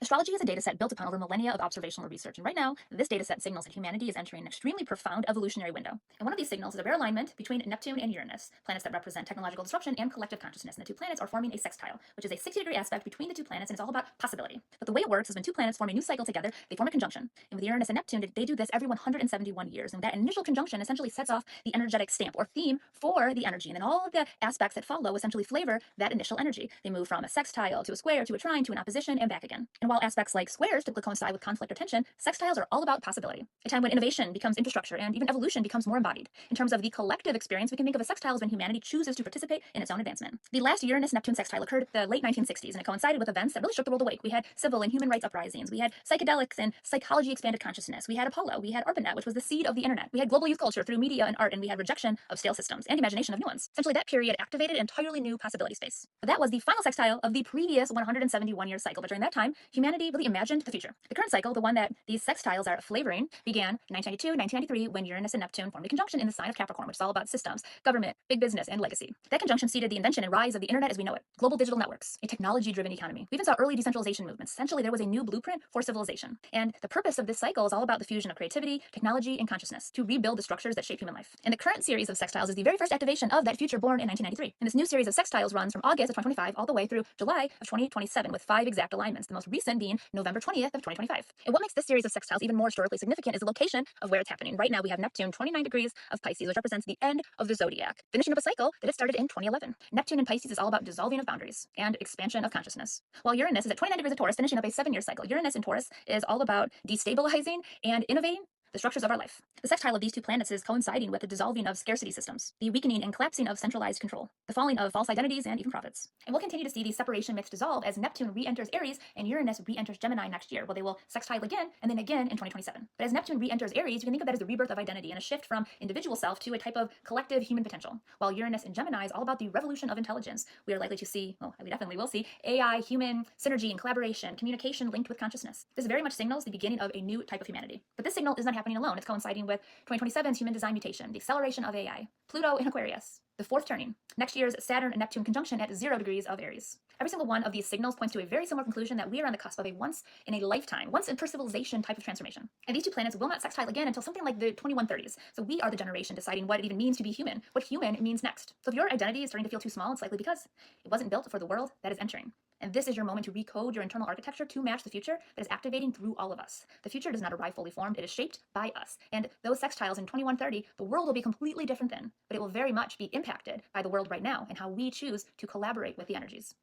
Astrology is a dataset built upon over millennia of observational research, and right now, this dataset signals that humanity is entering an extremely profound evolutionary window. And one of these signals is a rare alignment between Neptune and Uranus, planets that represent technological disruption and collective consciousness. And the two planets are forming a sextile, which is a 60-degree aspect between the two planets, and it's all about possibility. But the way it works is when two planets form a new cycle together, they form a conjunction. And with Uranus and Neptune, they do this every 171 years. And that initial conjunction essentially sets off the energetic stamp or theme for the energy. And then all of the aspects that follow essentially flavor that initial energy. They move from a sextile to a square to a trine to an opposition and back again. And while aspects like squares typically coincide with conflict or tension, sextiles are all about possibility. A time when innovation becomes infrastructure and even evolution becomes more embodied. In terms of the collective experience, we can think of a sextile as when humanity chooses to participate in its own advancement. The last Uranus-Neptune sextile occurred in the late 1960s, and it coincided with events that really shook the world awake. We had civil and human rights uprisings, we had psychedelics and psychology expanded consciousness, we had Apollo, we had ARPANET, which was the seed of the internet, we had global youth culture through media and art, and we had rejection of stale systems and imagination of new ones. Essentially, that period activated an entirely new possibility space. But that was the final sextile of the previous 171-year cycle, but during that time, humanity really imagined the future. The current cycle, the one that these sextiles are flavoring, began in 1992, 1993, when Uranus and Neptune formed a conjunction in the sign of Capricorn, which is all about systems, government, big business, and legacy. That conjunction seeded the invention and rise of the internet as we know it, global digital networks, a technology-driven economy. We even saw early decentralization movements. Essentially, there was a new blueprint for civilization. And the purpose of this cycle is all about the fusion of creativity, technology, and consciousness to rebuild the structures that shape human life. And the current series of sextiles is the very first activation of that future born in 1993. And this new series of sextiles runs from August of 2025 all the way through July of 2027 with 5 exact alignments, the most recent being November 20th of 2025. And what makes this series of sextiles even more historically significant is the location of where it's happening. Right now, we have Neptune 29 degrees of Pisces, which represents the end of the zodiac, finishing up a cycle that had started in 2011. Neptune in Pisces is all about dissolving of boundaries and expansion of consciousness, while Uranus is at 29 degrees of Taurus, finishing up a 7-year cycle. Uranus in Taurus is all about destabilizing and innovating the structures of our life. The sextile of these two planets is coinciding with the dissolving of scarcity systems, the weakening and collapsing of centralized control, the falling of false identities and even profits. And we'll continue to see these separation myths dissolve as Neptune re-enters Aries and Uranus re-enters Gemini next year, where they will sextile again and then again in 2027. But as Neptune re-enters Aries, you can think of that as the rebirth of identity and a shift from individual self to a type of collective human potential. While Uranus in Gemini is all about the revolution of intelligence, we are likely to see, well, we definitely will see, AI, human synergy and collaboration, communication linked with consciousness. This very much signals the beginning of a new type of humanity. But this signal is not happening alone. It's coinciding with 2027's human design mutation, the acceleration of AI, Pluto in Aquarius, the 4th turning, next year's Saturn and Neptune conjunction at 0 degrees of Aries. Every single one of these signals points to a very similar conclusion that we are on the cusp of a once in a lifetime, once in per civilization type of transformation. And these two planets will not sextile again until something like the 2130s. So we are the generation deciding what it even means to be human, what human means next. So if your identity is starting to feel too small, it's likely because it wasn't built for the world that is entering. And this is your moment to recode your internal architecture to match the future that is activating through all of us. The future does not arrive fully formed, it is shaped by us. And those sextiles in 2130, the world will be completely different then, but it will very much be impacted by the world right now and how we choose to collaborate with the energies.